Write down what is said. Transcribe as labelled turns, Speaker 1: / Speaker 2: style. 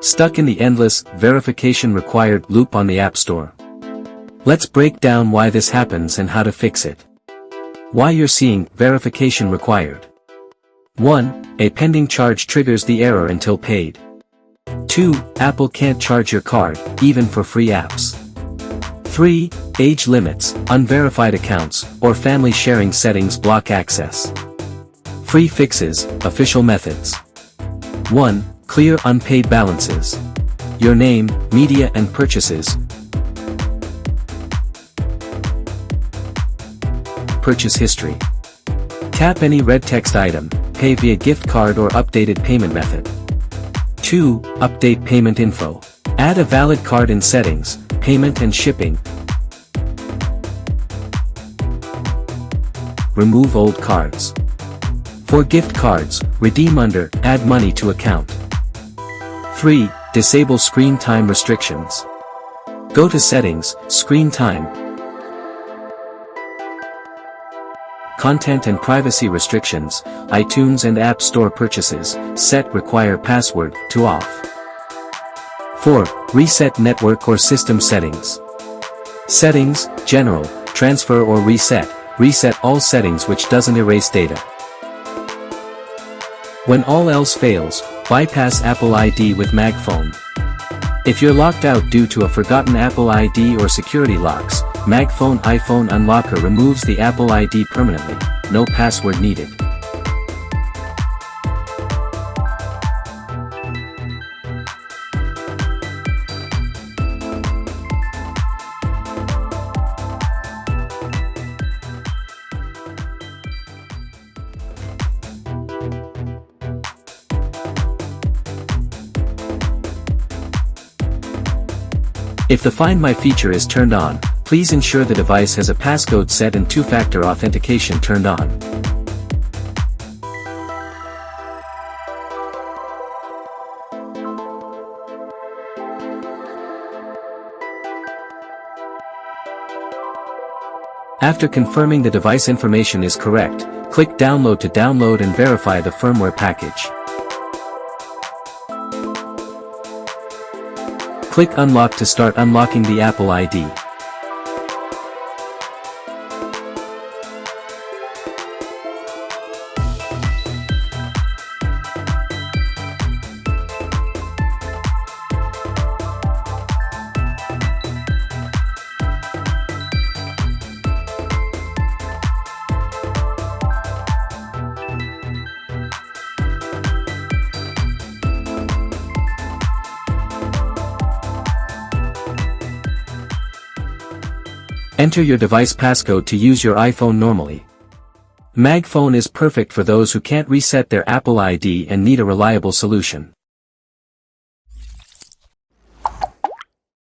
Speaker 1: Stuck in the endless, verification-required loop on the App Store. Let's break down why this happens and how to fix it. Why you're seeing verification required. 1. A pending charge triggers the error until paid. 2. Apple can't charge your card, even for free apps. 3. Age limits, unverified accounts, or family sharing settings block access. Free fixes, official methods. 1. Clear unpaid balances. Your name, media and purchases. Purchase history. Tap any red text item, pay via gift card or updated payment method. 2. Update payment info. Add a valid card in settings, payment and shipping. Remove old cards. For gift cards, redeem under, add money to account. 3. Disable screen time restrictions. Go to settings, screen time. Content and privacy restrictions, iTunes and App Store purchases, set require password, to off. 4. Reset network or system settings. Settings, general, transfer or reset, reset all settings which doesn't erase data. When all else fails, bypass Apple ID with MagFone. If you're locked out due to a forgotten Apple ID or security locks, MagFone iPhone Unlocker removes the Apple ID permanently, no password needed. If the Find My feature is turned on, please ensure the device has a passcode set and two-factor authentication turned on. After confirming the device information is correct, click Download to download and verify the firmware package. Click Unlock to start unlocking the Apple ID. Enter your device passcode to use your iPhone normally. MagFone is perfect for those who can't reset their Apple ID and need a reliable solution.